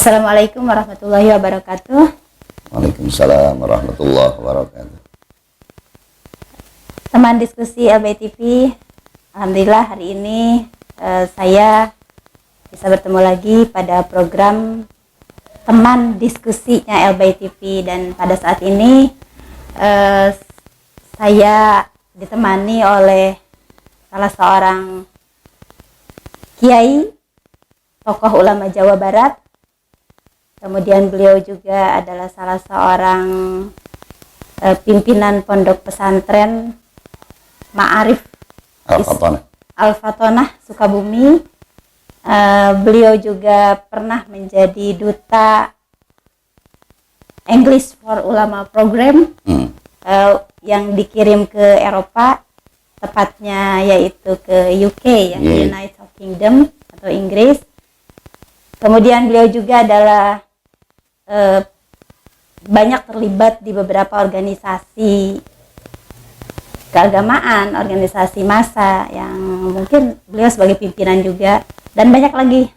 Assalamualaikum warahmatullahi wabarakatuh. Waalaikumsalam warahmatullahi wabarakatuh. Teman diskusi LBI TV, alhamdulillah hari ini saya bisa bertemu lagi pada program teman diskusinya LBI TV, dan pada saat ini saya ditemani oleh salah seorang kiai, tokoh ulama Jawa Barat. Kemudian beliau juga adalah salah seorang pimpinan pondok pesantren Ma'arif Al-Fatonah Sukabumi. Beliau juga pernah menjadi duta English for Ulama program yang dikirim ke Eropa, tepatnya yaitu ke UK, United Kingdom atau Inggris. Kemudian beliau juga adalah banyak terlibat di beberapa organisasi keagamaan, organisasi massa yang mungkin beliau sebagai pimpinan juga, dan banyak lagi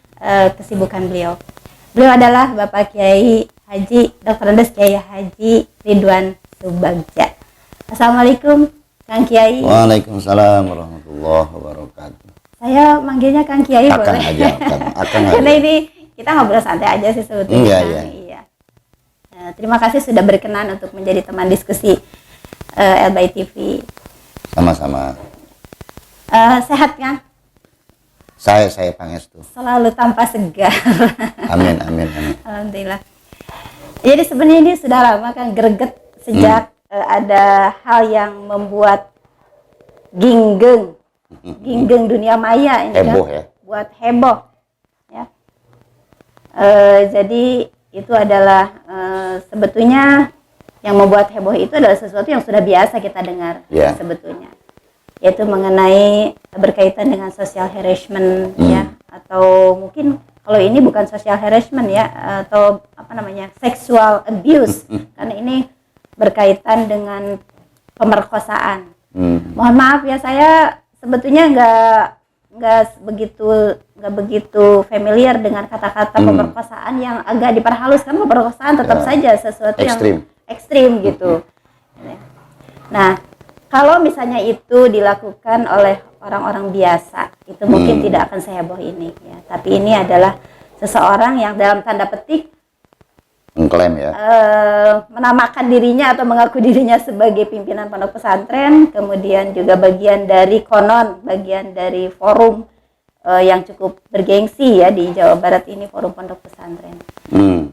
kesibukan beliau. Beliau adalah Bapak Kiai Haji Dr. Andes Kiai Haji Ridwan Subagja. Assalamualaikum Kang Kiai. Waalaikumsalam warahmatullahi wabarakatuh. Saya manggilnya Kang Kiai Akang boleh? aja, Akang Karena aja. ini kita ngobrol santai aja sih sebetulnya. Iya. Terima kasih sudah berkenan untuk menjadi teman diskusi LBI TV. Sama-sama. Sehat kan? Saya pangestu. Selalu tanpa segar. Amin. Alhamdulillah. Jadi sebenarnya ini sudah lama kan greget sejak ada hal yang membuat ginggeng dunia maya ini Heboh kan, ya. buat heboh ya. Jadi itu adalah sebetulnya yang membuat heboh itu adalah sesuatu yang sudah biasa kita dengar sebetulnya, yaitu mengenai berkaitan dengan social harassment ya, atau mungkin kalau ini bukan social harassment ya, atau apa namanya, sexual abuse karena ini berkaitan dengan pemerkosaan. Mohon maaf ya, saya sebetulnya nggak begitu familiar dengan kata-kata pemerkosaan yang agak diperhalus, kan pemerkosaan tetap saja sesuatu yang ekstrim gitu. Nah, kalau misalnya itu dilakukan oleh orang-orang biasa, itu mungkin tidak akan seheboh ini ya. Tapi ini adalah seseorang yang dalam tanda petik Mengklaim ya. menamakan dirinya atau mengaku dirinya sebagai pimpinan pondok pesantren, kemudian juga bagian dari forum yang cukup bergengsi ya di Jawa Barat ini, forum pondok pesantren.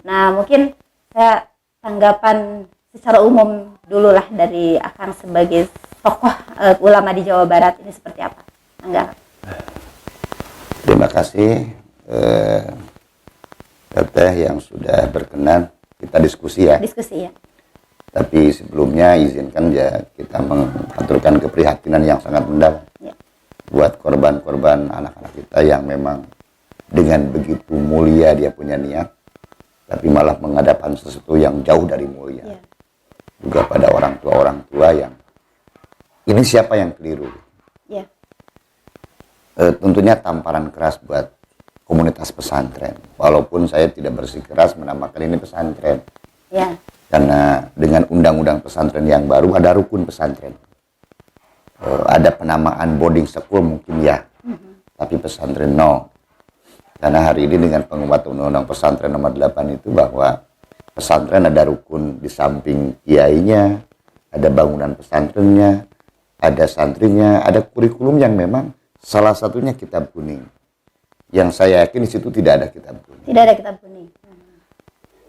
Nah, mungkin saya tanggapan secara umum dulu lah dari Akang sebagai tokoh ulama di Jawa Barat ini seperti apa? Enggak. Terima kasih Teteh yang sudah berkenan kita diskusi ya. Diskusi ya. Tapi sebelumnya izinkan ya kita mengaturkan keprihatinan yang sangat mendalam buat korban-korban anak-anak kita yang memang dengan begitu mulia dia punya niat, tapi malah menghadapkan sesuatu yang jauh dari mulia. Juga pada orang tua yang ini siapa yang keliru? Tentunya tamparan keras buat komunitas pesantren, walaupun saya tidak bersikeras menamakan ini pesantren karena dengan undang-undang pesantren yang baru ada rukun pesantren, ada penamaan boarding school mungkin ya, tapi pesantren no, karena hari ini dengan pengumuman undang-undang pesantren nomor 8 itu bahwa pesantren ada rukun di samping kiainya, ada bangunan pesantrennya, ada santrinya, ada kurikulum yang memang salah satunya kitab kuning. Yang saya yakin di situ tidak ada kitab kuning. Tidak ada kitab kuning.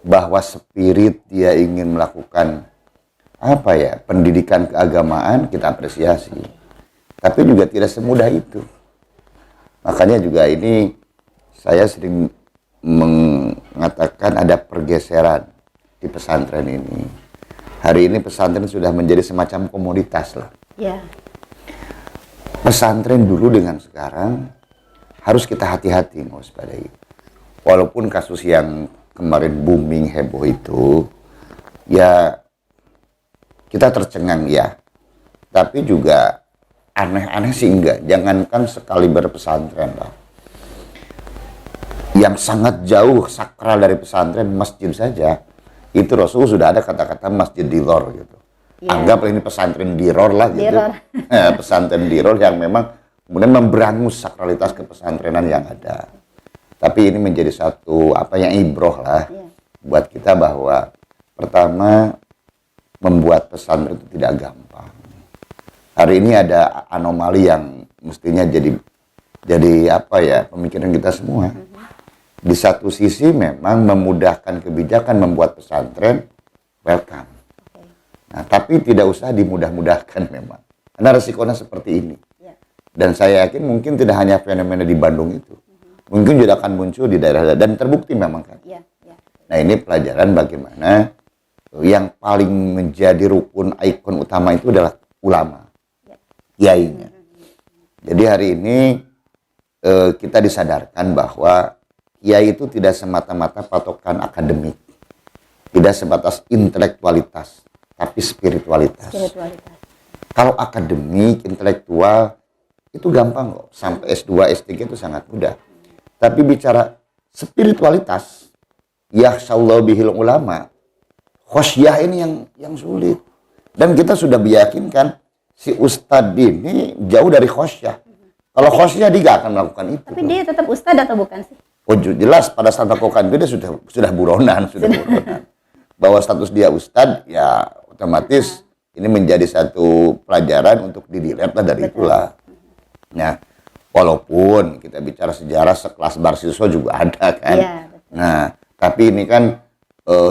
Bahwa spirit dia ingin melakukan pendidikan keagamaan kita apresiasi. Tapi juga tidak semudah itu. Makanya juga ini saya sering mengatakan ada pergeseran di pesantren ini. Hari ini pesantren sudah menjadi semacam komoditas lah. Pesantren dulu dengan sekarang harus kita hati-hati mewaspadai. Walaupun kasus yang kemarin booming heboh itu, ya kita tercengang ya. Tapi juga aneh-aneh sih enggak. Jangankan sekali berpesantren lah. yang sangat jauh sakral dari pesantren, masjid saja, itu Rasul sudah ada kata-kata masjid diror gitu. Anggap ini pesantren diror lah gitu. Pesantren diror yang memang kemudian memberangus sakralitas kepesantrenan yang ada. Tapi ini menjadi satu apa yang ibroh lah buat kita, bahwa pertama, membuat pesantren itu tidak gampang. Hari ini ada anomali yang mestinya jadi apa ya, pemikiran kita semua. Di satu sisi memang memudahkan kebijakan membuat pesantren welcome. Nah, tapi tidak usah dimudah-mudahkan memang. Karena resikonya seperti ini. Dan saya yakin mungkin tidak hanya fenomena di Bandung itu. Mungkin juga akan muncul di daerah dan terbukti memang kan. Nah, ini pelajaran bagaimana yang paling menjadi rukun ikon utama itu adalah ulama. Kiainya. Jadi hari ini kita disadarkan bahwa kiai itu tidak semata-mata patokan akademik. Tidak sebatas intelektualitas, tapi spiritualitas. Kalau akademik, intelektual, itu gampang kok. Sampai S2, S3 itu sangat mudah. Tapi bicara spiritualitas, yahsyallahu bihil ulama, khosyah ini yang sulit. Dan kita sudah meyakinkan si ustadz ini jauh dari khosyah. Kalau khosyah dia gak akan melakukan itu. Tapi dia tetap ustadz atau bukan sih? Oh jelas pada saat melakukan itu dia sudah buronan, buronan. Bahwa status dia ustadz, ya otomatis ini menjadi satu pelajaran untuk dilihat lah dari itulah. Nah, walaupun kita bicara sejarah sekelas Barsiswa juga ada kan. Nah, tapi ini kan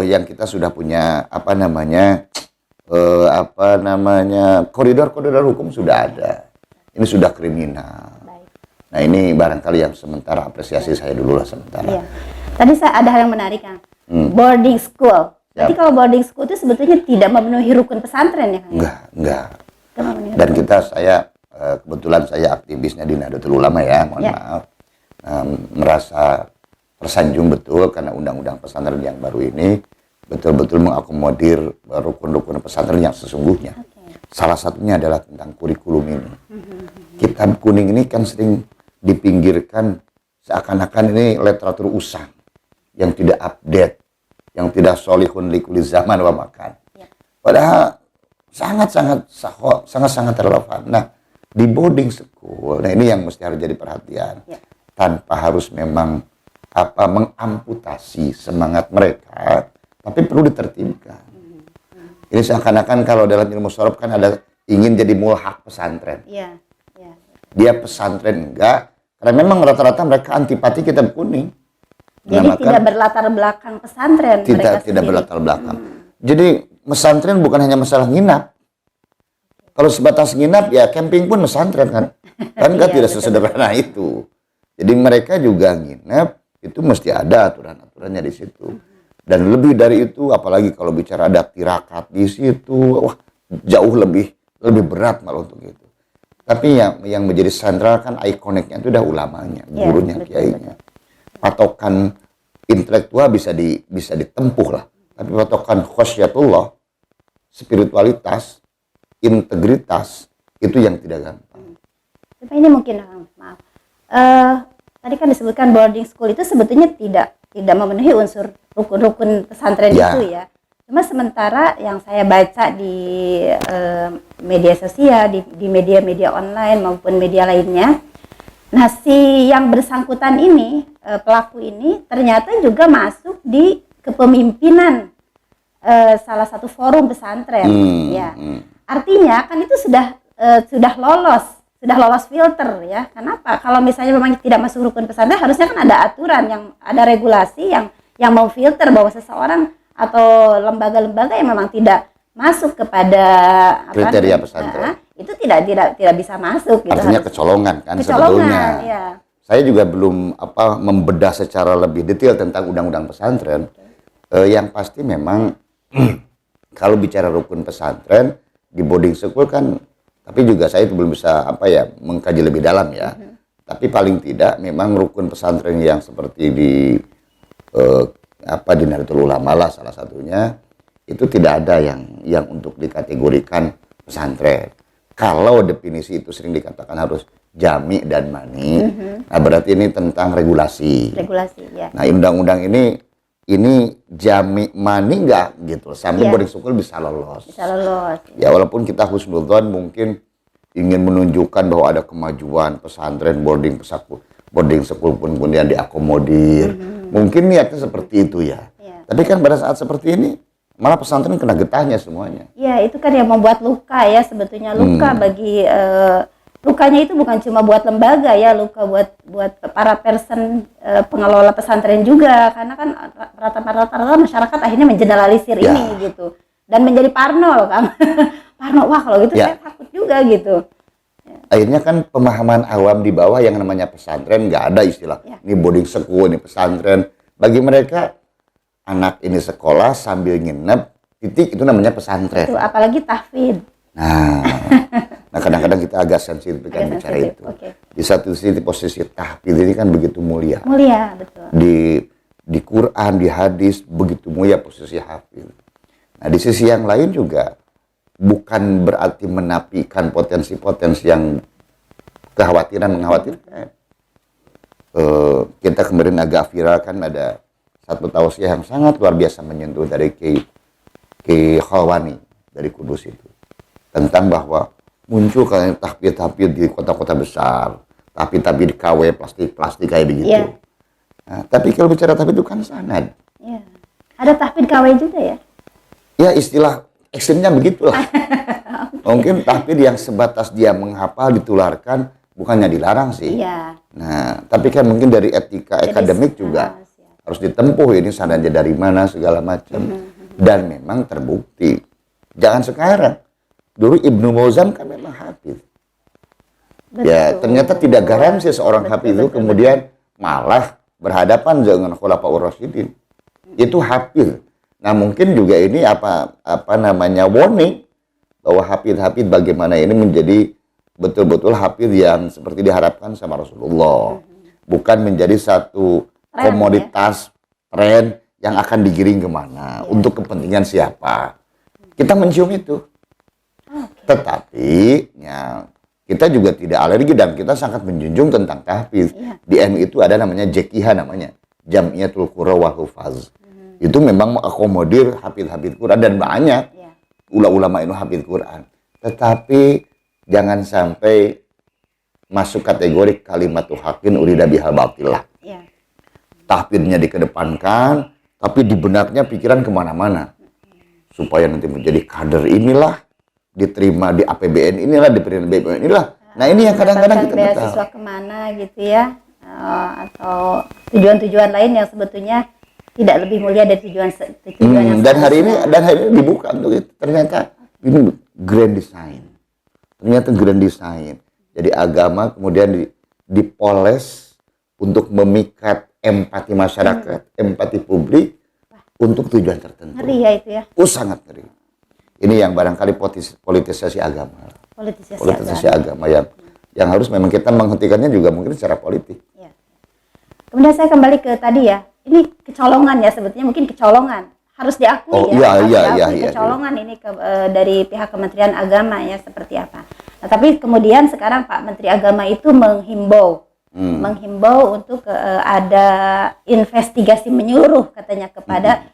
yang kita sudah punya koridor-koridor hukum sudah ada. Ini sudah kriminal. Nah, ini barangkali yang sementara apresiasi saya dulu lah sementara. Tadi ada hal yang menarik kan. Boarding school. Jadi kalau boarding school itu sebetulnya tidak memenuhi rukun pesantren ya kan? Enggak. Dan saya kebetulan saya aktivisnya di Nahdlatul Ulama ya, mohon maaf. Merasa tersanjung betul karena undang-undang pesantren yang baru ini betul-betul mengakomodir rukun-rukun pesantren yang sesungguhnya. Salah satunya adalah tentang kurikulum ini. Kitab kuning ini kan sering dipinggirkan seakan-akan ini literatur usang yang tidak update, yang tidak solihun likuli zaman wa makan. Padahal sangat-sangat relevan. Nah, di boarding school, nah ini yang mesti harus jadi perhatian. Tanpa harus memang mengamputasi semangat mereka, tapi perlu ditertibkan. Ini seakan-akan kalau dalam ilmu sorof kan ada ingin jadi mulhak pesantren. Dia pesantren enggak, karena memang rata-rata mereka antipati kitab kuning. Jadi tidak berlatar belakang pesantren. Tidak berlatar belakang. Jadi pesantren bukan hanya masalah nginap. Kalau sebatas nginap ya camping pun pesantren kan. Kan tidak sesederhana itu. Jadi mereka juga nginap itu mesti ada aturan-aturannya di situ. Dan lebih dari itu, apalagi kalau bicara ada tirakat di situ, wah jauh lebih berat malah untuk itu. Tapi yang menjadi sentral kan ikoniknya itu udah ulamanya, gurunya, kiainya. Patokan intelektual bisa ditempuh lah. Tapi patokan khosyatullah, spiritualitas, integritas, itu yang tidak gampang. Tapi ini mungkin, maaf. Tadi kan disebutkan boarding school itu sebetulnya tidak memenuhi unsur rukun-rukun pesantren itu ya. Cuma sementara yang saya baca di media sosial, di media-media online maupun media lainnya, nah si yang bersangkutan ini, pelaku ini ternyata juga masuk di kepemimpinan salah satu forum pesantren. Artinya kan itu sudah lolos filter ya. Kenapa? Kalau misalnya memang tidak masuk rukun pesantren, harusnya kan ada aturan, ada regulasi yang mau filter bahwa seseorang atau lembaga-lembaga yang memang tidak masuk kepada kriteria pesantren itu tidak bisa masuk. Artinya gitu. Kecolongan kan sebetulnya. Ya. Saya juga belum membedah secara lebih detail tentang undang-undang pesantren. Yang pasti memang kalau bicara rukun pesantren di boarding school kan, tapi juga saya itu belum bisa mengkaji lebih dalam ya. Tapi paling tidak memang rukun pesantren yang seperti di Nahdlatul Ulama lah salah satunya, itu tidak ada yang untuk dikategorikan pesantren. Kalau definisi itu sering dikatakan harus jami dan mani. Nah, berarti ini tentang regulasi. Regulasi, ya. Nah, undang-undang ini jami mani enggak gitu. Sampai boarding school bisa lolos. Bisa lolos. Ya, walaupun kita husnudzon mungkin ingin menunjukkan bahwa ada kemajuan pesantren boarding school pun kemudian diakomodir. Mungkin niatnya seperti itu ya. Tapi kan pada saat seperti ini malah pesantren kena getahnya semuanya. Ya, itu kan yang membuat luka ya sebetulnya, luka bagi lukanya itu bukan cuma buat lembaga ya, luka buat para person pengelola pesantren juga, karena kan rata-rata masyarakat akhirnya mengeneralisir ini gitu. Dan menjadi parno loh, Kang. Parno, wah kalau gitu saya takut juga gitu. Akhirnya kan pemahaman awam di bawah yang namanya pesantren nggak ada istilah. Ini boarding school, ini pesantren. Bagi mereka anak ini sekolah sambil nginep, titik itu namanya pesantren. Itu apalagi tahfidz. Nah kadang-kadang kita agak sensitif kan bicara itu. Di satu sisi posisi tahfidz ini kan begitu mulia. Mulia, betul. Di Quran, di hadis begitu mulia posisi hafidz. Nah di sisi yang lain juga bukan berarti menafikan potensi-potensi yang mengkhawatirkan. Kita kemarin agak viral kan ada satu tausiah yang sangat luar biasa menyentuh dari Ki Khalwani dari Kudus itu, tentang bahwa muncul kayak tahfidz di kota-kota besar, tapi di KW plastik kayak begitu. Nah, tapi kalau bicara tahfidz itu kan sanad. Ada tahfidz KW juga ya? Ya istilah ekstrimnya begitulah. Mungkin tahfidz yang sebatas dia menghafal ditularkan bukannya dilarang sih. Nah, tapi kan mungkin dari etika akademik juga harus ditempuh ini sanadnya dari mana segala macam. Dan memang terbukti. Jangan sekarang. Dulu Ibnu Mauzam kan memang hafidz. Ya, ternyata tidak garansi seorang hafidz itu kemudian malah berhadapan dengan Khulafaur Rasyidin. Itu hafidz. Nah mungkin juga ini apa namanya warning bahwa hafidz bagaimana ini menjadi betul-betul hafidz yang seperti diharapkan sama Rasulullah, bukan menjadi satu komoditas tren yang akan digiring kemana untuk kepentingan siapa. Kita mencium itu, tetapi ya kita juga tidak alergi dan kita sangat menjunjung tentang tahfidz. Di MI itu ada namanya JKIH namanya Jamiatul Qurra wal Hufaz. Itu memang mengakomodir hafidz Quran dan banyak ulama itu hafidz Quran. Tetapi jangan sampai masuk kategori kalimatul haqqin urida bihal batilah. Tahfidznya dikedepankan, tapi di benaknya pikiran kemana-mana. Supaya nanti menjadi kader inilah, diterima di APBN inilah, diterima di BPN inilah. Nah ini yang kadang-kadang kita tahu. Beasiswa kemana gitu ya, atau tujuan-tujuan lain yang sebetulnya tidak lebih mulia dari tujuan yang dan hari ini dibuka untuk itu. Ternyata ini grand design. Jadi agama kemudian dipoles untuk memikat empati masyarakat, empati publik untuk tujuan tertentu. Ngeri ya itu ya. Sangat ngeri. Ini yang barangkali politisasi agama. Politisasi agama yang harus memang kita menghentikannya juga mungkin secara politik. Kemudian saya kembali ke tadi ya. Ini kecolongan ya sebetulnya, mungkin kecolongan harus diakui kecolongan ini dari pihak Kementerian Agama ya seperti apa. Nah, tapi kemudian sekarang Pak Menteri Agama itu menghimbau untuk ada investigasi menyeluruh katanya kepada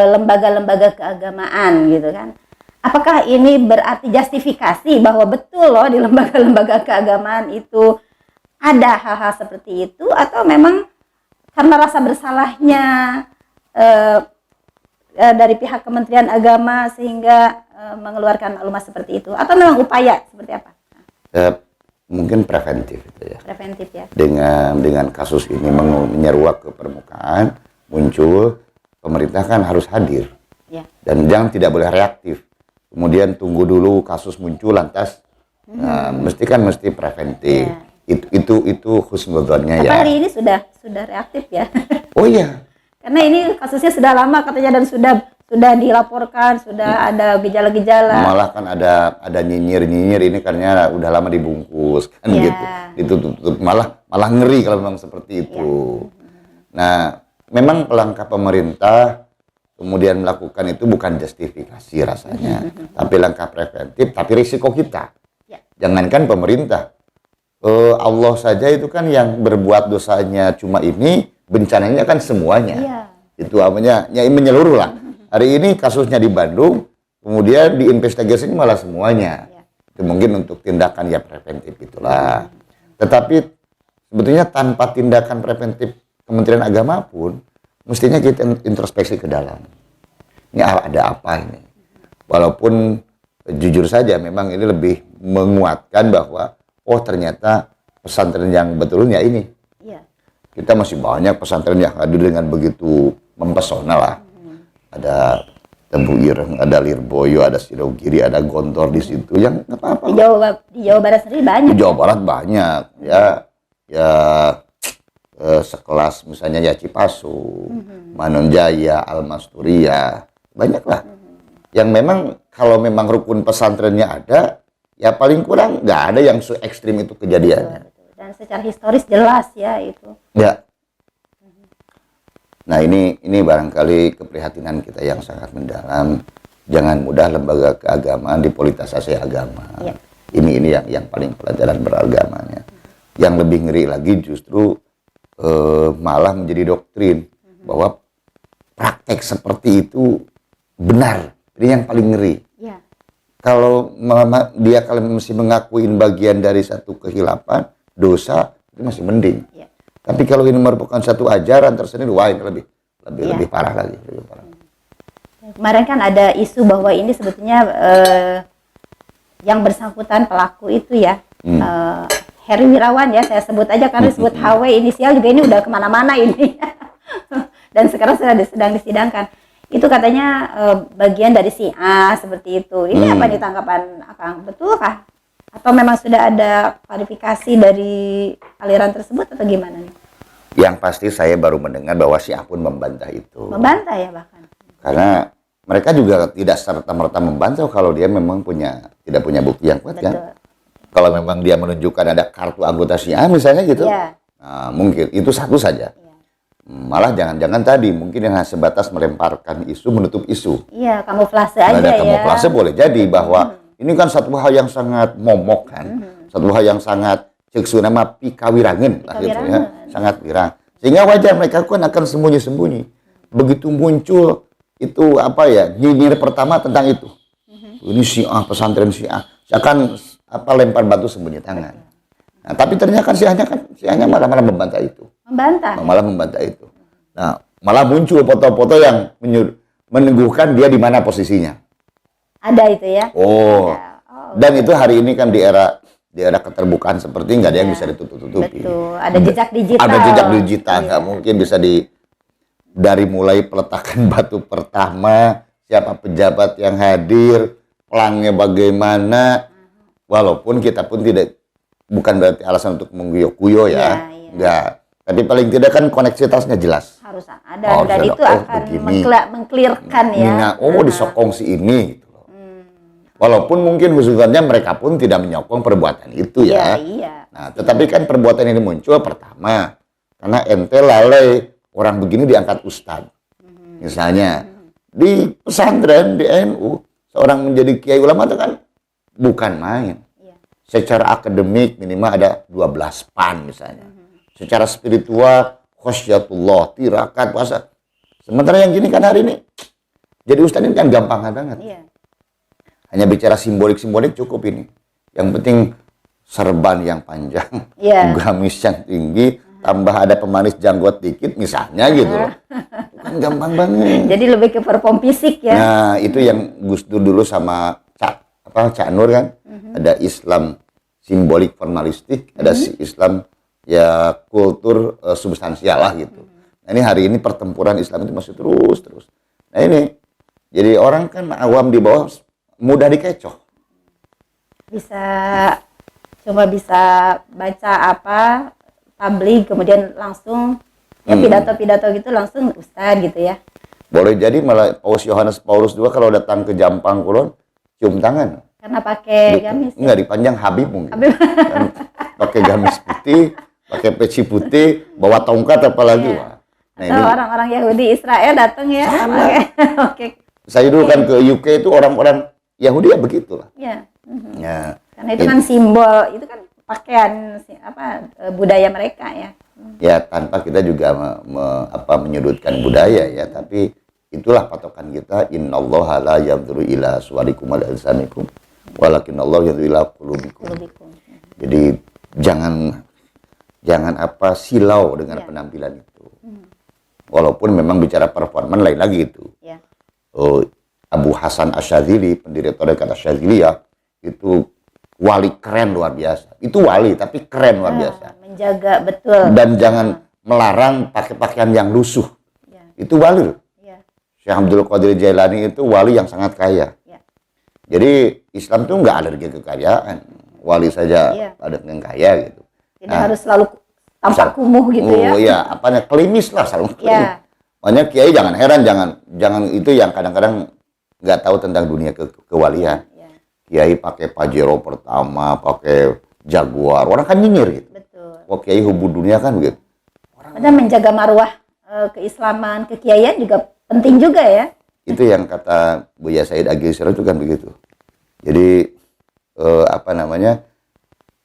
lembaga-lembaga keagamaan gitu kan. Apakah ini berarti justifikasi bahwa betul loh di lembaga-lembaga keagamaan itu ada hal-hal seperti itu, atau memang karena rasa bersalahnya dari pihak Kementerian Agama sehingga mengeluarkan maklumat seperti itu, atau memang upaya seperti apa? Mungkin preventif itu ya. Preventif ya. Dengan kasus ini menyeruak ke permukaan, muncul, pemerintah kan harus hadir. Dan jangan tidak boleh reaktif. Kemudian tunggu dulu kasus muncul lantas mesti preventif. Itu husnudzonnya ya. Hari ini sudah reaktif ya. Oh iya. Karena ini kasusnya sudah lama katanya dan sudah dilaporkan, sudah ada gejala-gejala. Malah kan ada nyinyir ini karena udah lama dibungkus kan gitu. Ditutup malah ngeri kalau memang seperti itu. Nah, memang langkah pemerintah kemudian melakukan itu bukan justifikasi rasanya, tapi langkah preventif, tapi risiko kita. Jangankan pemerintah, Allah saja itu kan yang berbuat dosanya cuma ini, bencananya kan semuanya. Iya. Itu namanya ya menyeluruh lah. Hari ini kasusnya di Bandung, kemudian diinvestigasi malah semuanya. Iya. Itu mungkin untuk tindakan ya preventif itulah. Tetapi sebetulnya tanpa tindakan preventif Kementerian Agama pun, mestinya kita introspeksi ke dalam. Ini ada apa ini? Walaupun jujur saja memang ini lebih menguatkan bahwa oh ternyata pesantren yang betulnya ini. Iya. Kita masih banyak pesantren yang hadir dengan begitu mempesona lah. Ada Tebu Ireng, ada Lirboyo, ada Sirogiri, ada Gontor di situ yang nggak apa-apa. Di Jawa Barat sendiri banyak. Di Jawa Barat banyak ya sekelas misalnya ya Cipasu, Manonjaya, Almasturia, banyak lah. Yang memang kalau memang rukun pesantrennya ada, ya paling kurang nggak ada yang se-ekstrim itu kejadiannya. Dan secara historis jelas ya itu. Ya. Nah ini barangkali keprihatinan kita yang sangat mendalam. Jangan mudah lembaga keagamaan dipolitisasi agama. Ya. Ini yang paling pelajaran beragamanya. Yang lebih ngeri lagi justru malah menjadi doktrin bahwa praktek seperti itu benar. Ini yang paling ngeri. Ya. Kalau dia masih mengakuin bagian dari satu kehilapan, dosa, itu masih mending. Ya. Tapi kalau ini merupakan satu ajaran tersendiri, wah ini lebih parah lagi. Lebih parah. Kemarin kan ada isu bahwa ini sebetulnya yang bersangkutan pelaku itu ya, Heri Wirawan ya, saya sebut aja karena disebut HW inisial juga ini udah kemana-mana ini. Dan sekarang sedang disidangkan. Itu katanya bagian dari si A seperti itu. Ini apa nih tanggapan Akang? Betulkah? Atau memang sudah ada klarifikasi dari aliran tersebut atau gimana nih? Yang pasti saya baru mendengar bahwa si A pun membantah itu. Membantah ya bahkan? Karena mereka juga tidak serta-merta membantah kalau dia memang tidak punya bukti yang kuat. Betul. Kan? Kalau memang dia menunjukkan ada kartu anggota si A misalnya gitu, ya. Nah, mungkin itu satu saja. Ya. Malah jangan-jangan tadi mungkin yang sebatas melemparkan isu, menutup isu. Iya, kamuflase aja ya. Kamuflase boleh jadi bahwa ini kan satu hal yang sangat momok kan, satu hal yang sangat ceksu nama pikawirangen lah gitu ya, sangat wirang. Sehingga wajar mereka kan akan sembunyi-sembunyi. Begitu muncul itu apa ya, nyinyir pertama tentang itu. Ini si A, pesantren si A, akan lempar batu sembunyi tangan. Nah, tapi ternyata kan si A-nya malah membantah itu. Malah membantah itu. Nah, malah muncul foto-foto yang meneguhkan dia di mana posisinya. Ada itu ya? Oh. Dan itu hari ini kan di era keterbukaan seperti nggak ada yang bisa ditutup-tutupi. Betul. Ada jejak digital. Ada jejak digital, nggak mungkin bisa dari mulai peletakan batu pertama, siapa pejabat yang hadir, pelangnya bagaimana, walaupun kita pun bukan berarti alasan untuk mengguyo-guyo ya. Enggak. Tapi paling tidak kan koneksitasnya jelas. Harus ada, dan itu akan mengklirkan ya. Disokong si ini. Gitu loh. Walaupun mungkin hubungannya mereka pun tidak menyokong perbuatan itu ya. Iya. Nah, tetapi kan perbuatan ini muncul pertama karena ente lalai orang begini diangkat ustadz. Misalnya di pesantren di NU seorang menjadi kiai ulama itu kan bukan main. Secara akademik minimal ada 12 PAN misalnya. Secara spiritual, khosyatullah, tirakat, puasa. Sementara yang gini kan hari ini, jadi ustadz ini kan gampang banget. Iya. Hanya bicara simbolik-simbolik cukup ini. Yang penting serban yang panjang, gamis yang tinggi, tambah ada pemanis janggot dikit misalnya gitu loh. Kan gampang banget. Jadi lebih ke perform fisik ya. Nah, itu yang Gus Dur dulu sama Cak Nur kan. Ada Islam simbolik formalistik, ada Islam ya kultur substansial lah gitu. Nah, ini hari ini pertempuran Islam itu masih terus. Nah ini, jadi orang kan awam di bawah mudah dikecoh. Cuma bisa baca tabligh kemudian langsung pidato-pidato gitu langsung ustadz gitu ya. Boleh jadi malah Paus Yohanes Paulus II kalau datang ke Jampang Kulon cium tangan. Karena pakai gamis. Enggak dipanjang Habib mungkin. Kan, pakai gamis putih, pakai peci putih, bawa tongkat apalagi. Nah, atau orang-orang Yahudi Israel datang ya. Oke. Saya dulu kan ke UK itu orang-orang Yahudi ya begitulah. Iya. Ya. Karena itu kan simbol, itu kan pakaian budaya mereka ya. Ya, tanpa kita juga menyudutkan budaya ya, tapi itulah patokan kita, innallaha la yanzuru ila suwarikum wala ajsamikum walakinallahu yanzuru ila qulubikum. Jadi jangan silau dengan penampilan itu. Walaupun memang bicara performan lain lagi itu. Ya. Abu Hasan Asyadzili, pendiri Tarekat Asyadziliyah, itu wali keren luar biasa. Itu wali tapi keren luar biasa. Menjaga betul. Dan jangan melarang pakai pakaian yang lusuh. Ya. Itu wali loh. Ya. Syekh Abdul Qadir Jailani itu wali yang sangat kaya. Ya. Jadi Islam tuh nggak alergi kekayaan. Wali saja ada yang kaya gitu. Tidak harus selalu tampak kumuh gitu ya. Oh iya, klimis lah selalu klimis. Ya. Makanya kiai jangan heran, jangan itu yang kadang-kadang nggak tahu tentang dunia kewalian. Ya. Kiai pakai Pajero pertama, pakai Jaguar, orang kan nyinyir gitu. Betul. Oh kiai hubu dunia kan gitu. Padahal menjaga marwah keislaman, kekiaian juga penting juga ya. Itu yang kata Buya Said Agil Siraj itu kan begitu. Jadi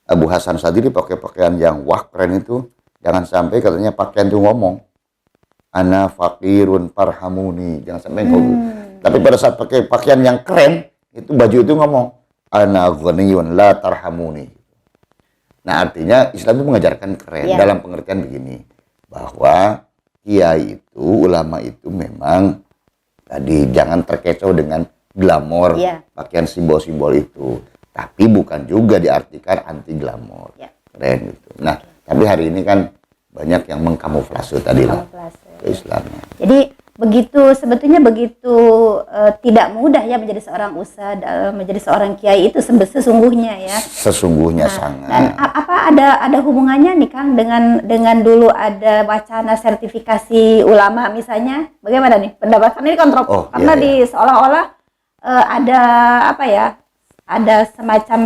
Abu Hasan Sadili pakai pakaian yang wah keren itu, jangan sampai katanya pakaian itu ngomong ana fakirun parhamuni, jangan sampai ngomong. Tapi pada saat pakai pakaian yang keren itu, baju itu ngomong ana ghaniyun la tarhamuni. Nah artinya Islam itu mengajarkan keren dalam pengertian begini, bahwa kiai itu, ulama itu memang tadi jangan terkecoh dengan glamor pakaian simbol-simbol itu. Tapi bukan juga diartikan anti glamor, keren gitu. Nah, tapi hari ini kan banyak yang mengkamuflase tadi lah keislaman. Jadi sebetulnya begitu tidak mudah ya menjadi seorang ustadz, menjadi seorang kiai itu sesungguhnya ya. Sesungguhnya sangat. Dan apa ada hubungannya nih Kang dengan dulu ada wacana sertifikasi ulama misalnya? Bagaimana nih pendapatan ini kontrol? Karena di seolah-olah ada semacam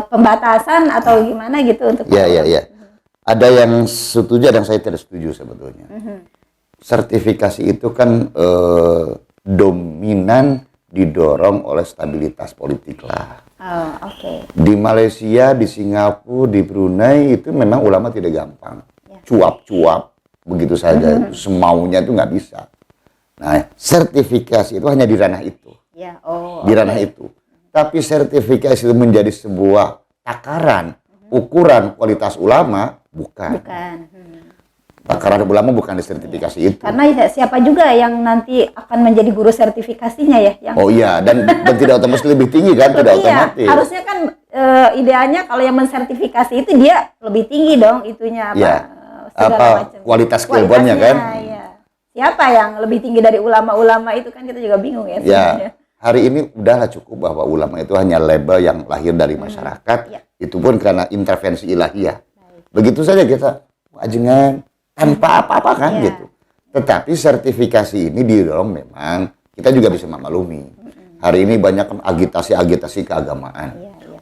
pembatasan atau gimana gitu untuk ada yang setuju dan saya tidak setuju sebetulnya. Sertifikasi itu kan dominan didorong oleh stabilitas politik lah. Di Malaysia, di Singapura, di Brunei itu memang ulama tidak gampang, cuap-cuap begitu saja, semaunya itu nggak bisa. Nah, sertifikasi itu hanya di ranah itu. Di ranah itu. Tapi sertifikasi itu menjadi sebuah takaran, ukuran kualitas ulama, bukan. Takaran ulama bukan di sertifikasi itu. Karena siapa juga yang nanti akan menjadi guru sertifikasinya ya? Dan tidak otomatis lebih tinggi kan? Tidak otomatis. Harusnya kan idealnya kalau yang mensertifikasi itu dia lebih tinggi dong itunya kualitas keilmuannya kan? Siapa yang lebih tinggi dari ulama-ulama itu kan kita juga bingung ya sebenarnya. Hari ini udahlah cukup bahwa ulama itu hanya label yang lahir dari masyarakat, itu pun karena intervensi ilahiyah. Begitu saja kita wajengan tanpa apa-apa kan gitu. Tetapi sertifikasi ini didorong memang kita juga bisa memaklumi. Hari ini banyak agitasi-agitasi keagamaan,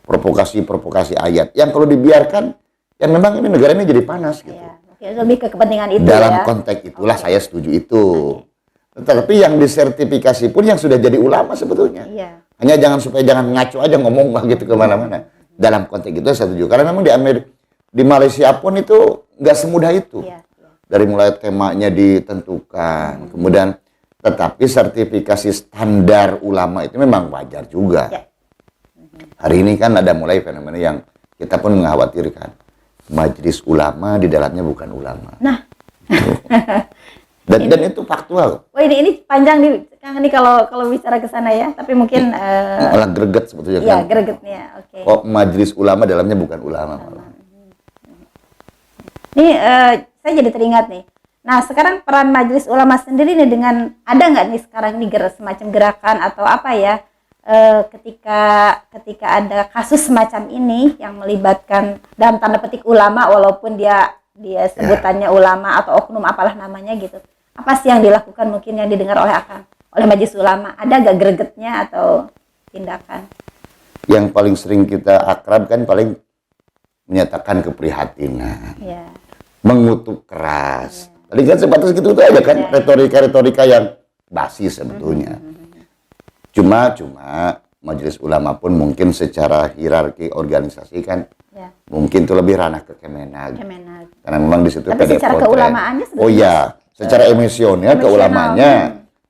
provokasi-provokasi ayat yang kalau dibiarkan, ya memang ini negara ini jadi panas gitu. Lebih ke kepentingan itu dalam konteks itulah saya setuju itu. Tetapi yang disertifikasi pun yang sudah jadi ulama sebetulnya. Hanya supaya jangan ngaco aja ngomong gitu kemana-mana. Dalam konteks itu saya setuju. Karena memang di Malaysia pun itu nggak semudah itu. Dari mulai temanya ditentukan, kemudian tetapi sertifikasi standar ulama itu memang wajar juga. Hari ini kan ada mulai fenomena yang kita pun mengkhawatirkan. Majelis ulama di dalamnya bukan ulama. Nah. Dan itu faktual. Ini panjang nih, Kang, ini kalau bicara ke sana ya, tapi mungkin malah greget sebetulnya kan. Gregetnya. Kok majelis ulama dalamnya bukan ulama malah. Ini saya jadi teringat nih. Nah, sekarang peran majelis ulama sendiri nih ada nggak nih sekarang ini semacam gerakan atau apa ya? Ketika ada kasus semacam ini yang melibatkan dalam tanda petik ulama walaupun dia sebutannya ulama atau oknum apalah namanya gitu. Apa sih yang dilakukan mungkin yang didengar oleh majelis ulama? Ada gak gregetnya atau tindakan? Yang paling sering kita akrab kan paling menyatakan keprihatinan, mengutuk keras. Tadi kan sebatas gitu aja kan retorika-retorika yang basi sebetulnya. Cuma majelis ulama pun mungkin secara hierarki organisasi kan mungkin itu lebih ranah ke Kemenag. Karena memang di situ tapi secara keulamaannya sebenarnya. Oh iya, secara emosional keulamaannya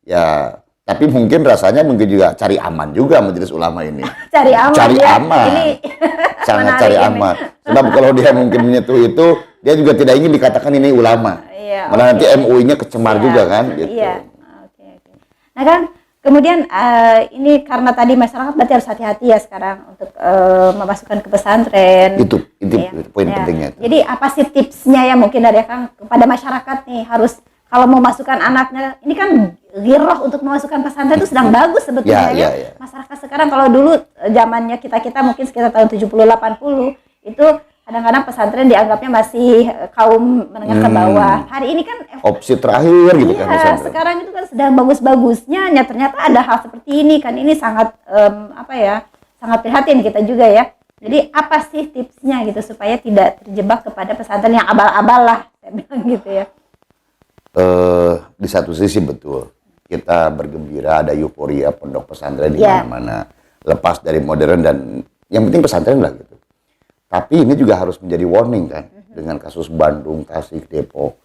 ya, tapi mungkin rasanya mungkin juga cari aman juga majelis ulama ini. Cari aman. Cari aman. Ini sangat cari aman. Sebab kalau dia mungkin menyentuh itu, dia juga tidak ingin dikatakan ini ulama. Malah nanti MUI-nya kecemar juga kan gitu. Nah kan kemudian ini karena tadi masyarakat berarti harus hati-hati ya sekarang untuk memasukkan ke pesantren. Itu poin pentingnya. Jadi apa sih tipsnya ya mungkin dari Kang kepada masyarakat nih, harus kalau mau masukkan anaknya, ini kan giroh untuk memasukkan pesantren itu sedang bagus sebetulnya ya. Masyarakat sekarang kalau dulu zamannya kita mungkin sekitar tahun 70-80 itu kadang-kadang pesantren dianggapnya masih kaum menengah ke bawah. Hari ini kan opsi terakhir gitu kan pesantren. Sekarang itu kan sedang bagus-bagusnya, ternyata ada hal seperti ini kan, ini sangat sangat prihatin kita juga ya. Jadi apa sih tipsnya gitu supaya tidak terjebak kepada pesantren yang abal-abal lah, saya bilang gitu ya. Di satu sisi betul, kita bergembira ada euforia pondok pesantren di mana-mana, lepas dari modern dan yang penting pesantren lah gitu. Tapi ini juga harus menjadi warning kan, dengan kasus Bandung, Tasik, Depok.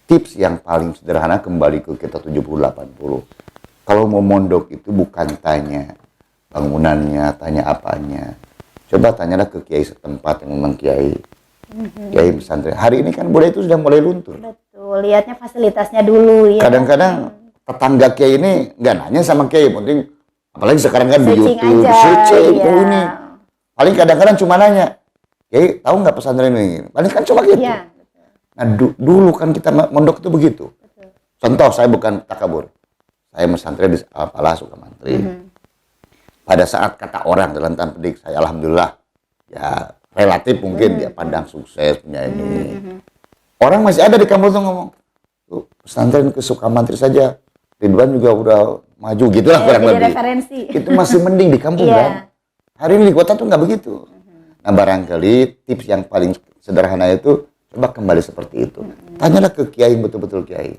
Tips yang paling sederhana kembali ke kita 70-80. Kalau mau mondok itu bukan tanya bangunannya, tanya apanya. Coba tanyalah ke kiai setempat yang memang kiai pesantren. Hari ini kan budaya itu sudah mulai luntur. Betul, lihatnya fasilitasnya dulu ya. Kadang-kadang tetangga kiai ini nggak nanya sama kiai, penting apalagi sekarang kan di YouTube, ini. Paling kadang-kadang cuma nanya, kiai tahu nggak pesantren ini? Paling kan cuma gitu. Iya, betul. Nah dulu kan kita mondok itu begitu. Betul. Contoh, saya bukan takabur, saya pesantren di Al-Falah Sukamantri. Pada saat kata orang dalam tanda petik, saya alhamdulillah ya relatif mungkin dia pandang sukses punya ini. Orang masih ada di kampus tuh ngomong, pesantren ke Sukamantri saja, Ridwan juga udah maju gitulah kurang lebih. Referensi. Itu masih mending di kampung kan. Hari ini di kota tuh nggak begitu. Nah barangkali tips yang paling sederhana itu coba kembali seperti itu. Tanyalah ke kiai betul-betul kiai.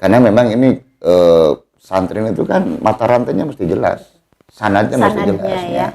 Karena memang ini pesantren itu kan mata rantainya mesti jelas, sanadnya mesti jelas. Ya.